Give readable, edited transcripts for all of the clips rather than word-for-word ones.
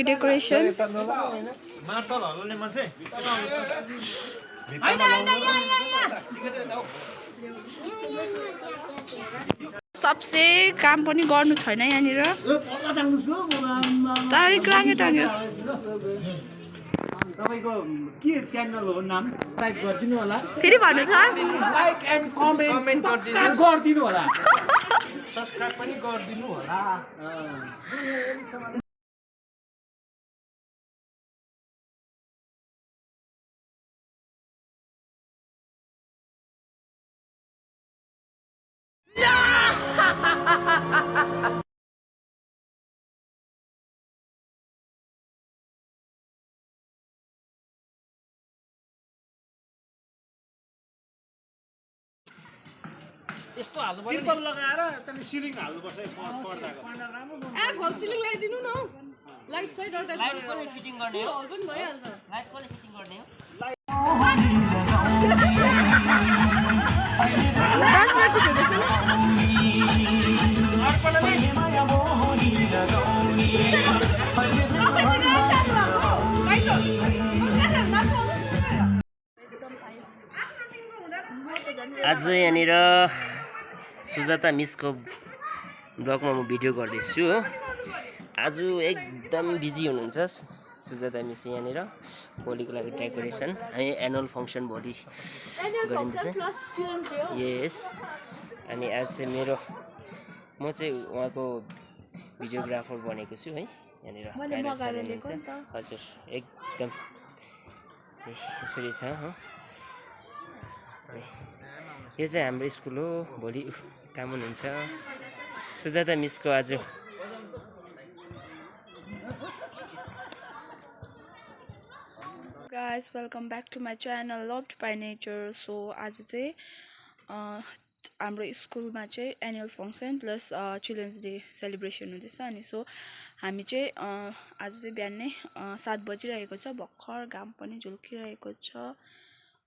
लागि डेकोरेसन सबसे काम पनि गर्नु छैन यहाँनिर तारिक लाग्यो तपाईको के च्यानल हो नाम टाइप गर्दिनु होला फेरि भन्नु छ लाइक एन्ड कमेन्ट गर्दिनु होला सब्स्क्राइब पनि गर्दिनु होला यस्तो हाल्नु पर्छ टिम्पल लगाएर त्यहाँ सिलिङ हाल्नु पर्छ पर्दाको फल सिलिङ लगाइदिनु न लाइट साइड एउटा लाइट कसले फिटिङ गर्ने हो हल पनि भइहाल्छ लाइट कसले फिटिङ गर्ने हो आज यहाँनिर सुजाता मिसको ब्लगमा म भिडियो गर्दैछु हो आज एकदम बिजी हुनुहुन्छ सुजाता मिस यहाँनिर भोलिको लागि डेकोरेसन है एनुअल फङ्सन भोलि गरिँदैछ यस अनि आज चाहिँ म चाहिँ उहाँको भिडियोग्राफर बनेको छु है यहाँनिर हजुर एकदम यसरी छ हो यो चाहिँ हाम्रो स्कुल हो भोलि काम हुनुहुन्छ सुजाता मिसको आज guys welcome back to my channel loved by nature so आज चाहिँ हाम्रो स्कुलमा चाहिँ annual function plus children's day celebration हुँदैछ अनि सो हामी चाहिँ आज चाहिँ बिहानै 7 बजिरहेको छ भर्खर घाम पनि झुल्किरहेको छ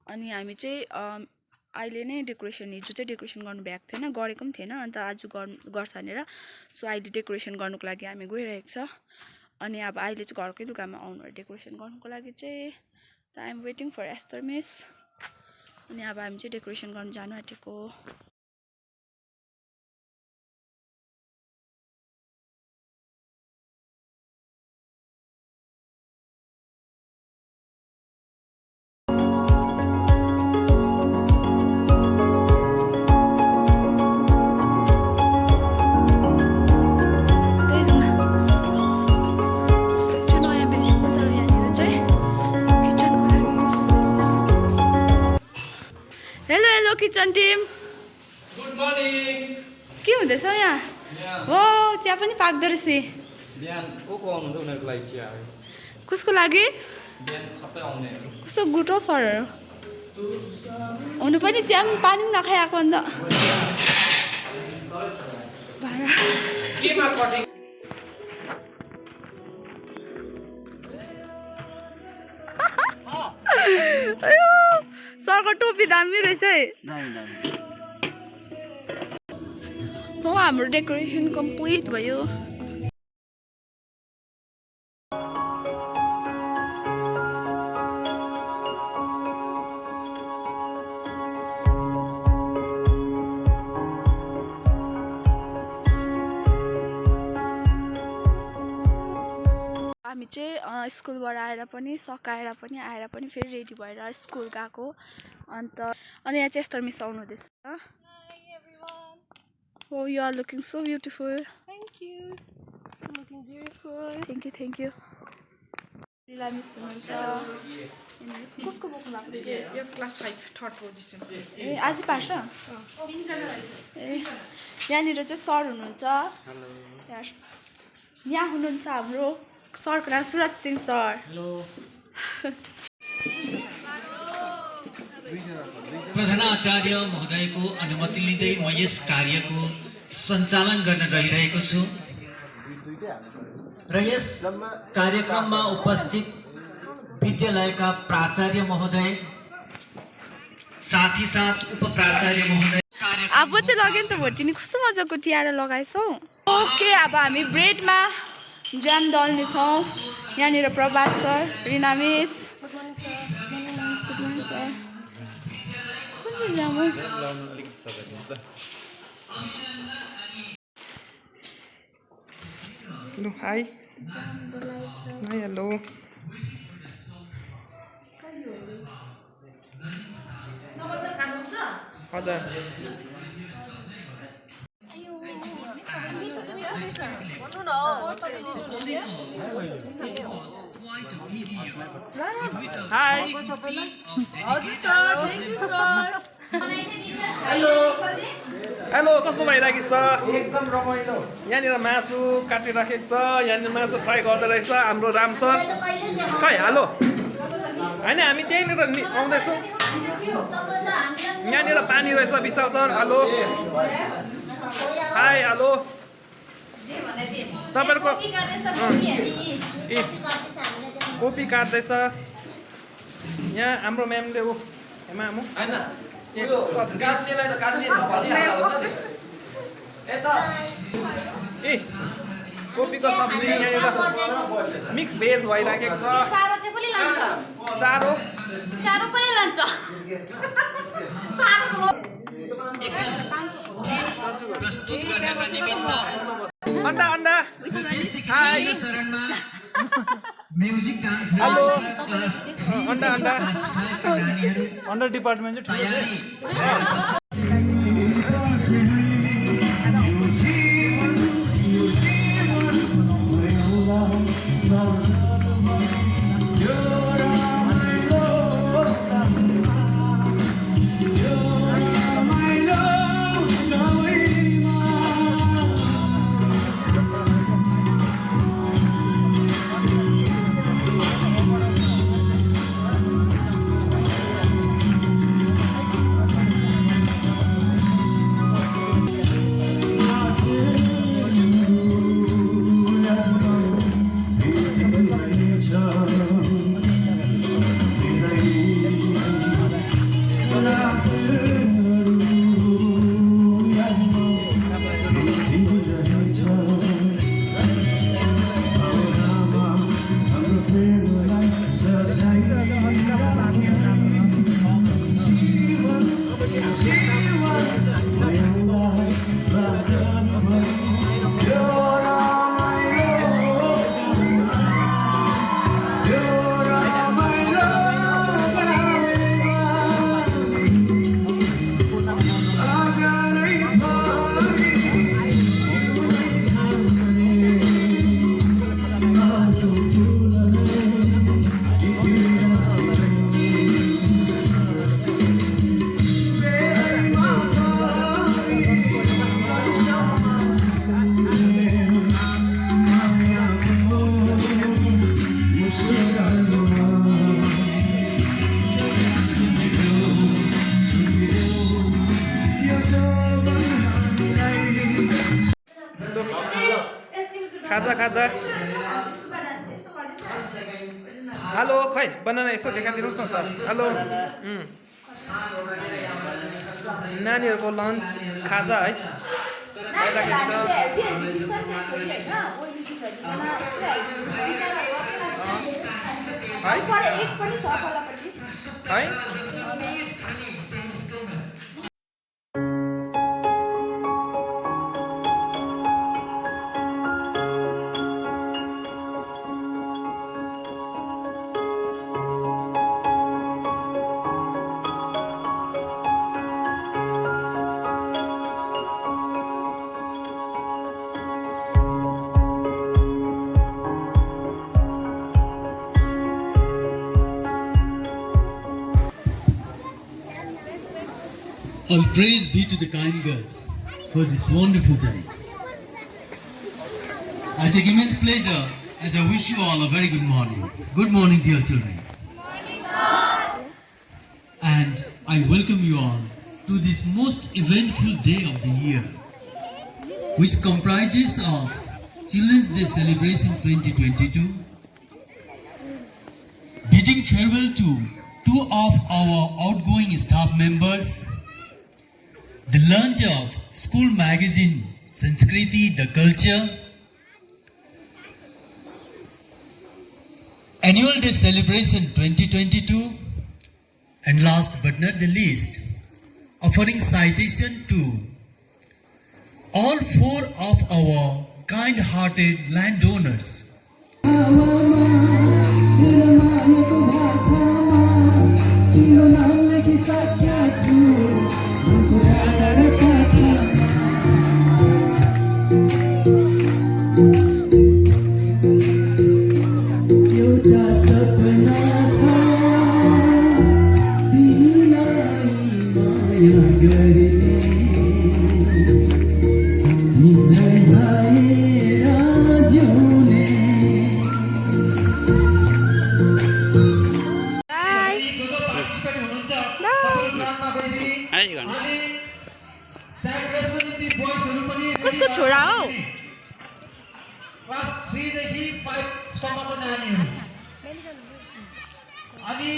अनि हामी चाहिँ अहिले नै डेकोरेसन हिजो चाहिँ डेकोरेसन गर्नु भ्याएको थिएन गरेको पनि थिएन अन्त आज गर्छ भनेर सो अहिले डेकोरेसन गर्नुको लागि हामी गइरहेको छ अनि अब अहिले चाहिँ घरकै लुगामा आउनु डेकोरेसन गर्नुको लागि चाहिँ I am waiting for Esther miss अनि अब हामी चाहिँ डेकोरेसन गर्न जानु आँटेको किचन टिम गुड मर्निङ के हुँदैछ यहाँ हो चिया पनि पाक्दो रहेछ बिहान को आउनुहुन्छ उनीहरूको लागि चिया कसको लागि बिहान सबै आउनेहरू कस्तो गुटो सरहरू हुनु पनि चिया पनि पानी पनि नखाएको अन्त केमा कटिङ सरको टोपी दामी रहेछ है हो हाम्रो डेकोरेसन कम्प्लिट भयो हामी चाहिँ स्कुलबाट आएर पनि सकाएर पनि आएर पनि फेरि रेडी भएर स्कुल गएको अन्त अनि यहाँ चाहिँ एस्तर मिस आउनु हुँदैछ हो you are looking so beautiful thank you Leela miss हुनुहुन्छ कसको बोक्नु भएको यो क्लास 5 थर्ड पोजिसन ए आज पार्छ ए यहाँनिर चाहिँ सर हुनुहुन्छ यहाँ हुनुहुन्छ हाम्रो सरको नाम सुरज सिंह सर हेलो प्रधानाचार्य महोदयको अनुमति लिँदै म यस कार्यको सञ्चालन गर्न गइरहेको छु र यस कार्यक्रममा उपस्थित विद्यालयका प्राचार्य महोदय साथी साथ उपप्राचार्य महोदय अब चाहिँ लग्यो नि त भोटिनी कस्तो मजाको टियारा लगाएछौ ओके अब हामी ब्रेडमा जाम दल्नेछौँ यहाँनिर Prabhat sir, Rina miss, good morning sir. कुन जाम लु हाई हेलो हजुर हाई हजुर sir, thank you sir. Hello कस्तो भइरहेको छ एकदम रमाइलो यहाँनिर मासु काटिराखेको छ यहाँनिर मासु फ्राई गर्दै रहेछ हाम्रो राम सर खै हेलो होइन हामी त्यहीँनिर आउँदैछौँ यहाँनिर पानी रहेछ विशाल सर हेलो हाई हेलो तपाईँहरूको कोपी काट्दैछ यहाँ हाम्रो म्यामले ऊ मामु ए कोपीको सब्जी यहाँनिर मिक्स भेज भइराखेको छ चारो अन्डा अन्डा हाई म्युजिक डान्स हेलो अन्डा अन्डा अन्डर डिपार्टमेन्ट चाहिँ खाजा खाजा हेलो खै बनाना यसो देखाइदिनुहोस् न सर हेलो नानीहरूको लन्च खाजा है All praise be to the kind gods for this wonderful day. I take immense pleasure as I wish you all a very good morning. Good morning, dear children. And I welcome you all to this most eventful day of the year, which comprises of Children's Day Celebration 2022, bidding farewell to two of our outgoing staff members, the launch of school magazine Sanskriti, the culture, Annual Day Celebration 2022. And last but not the least, offering citation to all 4 of our kind-hearted landowners. कसको छोरा हो class 3 देखि 5 सम्मको नानीहरु अनि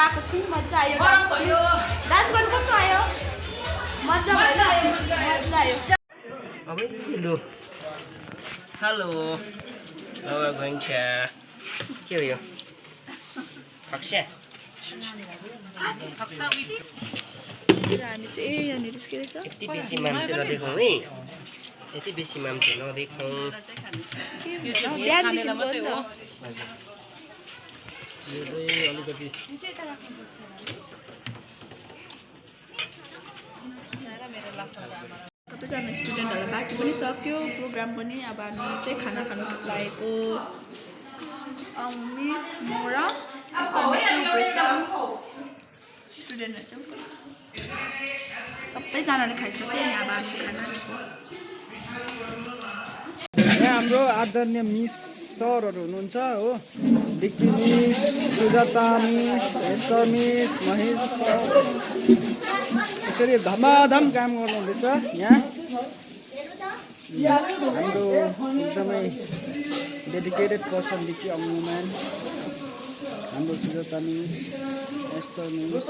आएको छु मजा आयो डान्स गर्नु कस्तो आयो मजा भयो मजा आयो हेलो के हो यो कक्षा हामी चाहिँ यहाँनिर के रहेछ यति बेसी मान्छे नदेखाउँ है यति बेसी मान्छे नदेखाउँ बिहान मात्रै हो अलिकति सबैजना स्टुडेन्टहरूलाई बाँकी पनि सक्यो प्रोग्राम पनि अब हामी चाहिँ खाना खानु लागेको मिस म र स्टुडेन्टहरू चाहिँ सबैजनाले खाइसक्यो अनि अब हामी खाना यहाँ हाम्रो आदरणीय मिस सरहरू हुनुहुन्छ हो Dikki miss Sujata miss Esther miss Mahesh sir यसरी धमाधम काम गर्नुहुँदैछ यहाँ हाम्रो एकदमै डेडिकेटेड पर्सन डिक्की अङ्गुमान हाम्रो सुजाता मिस एस्टर मिस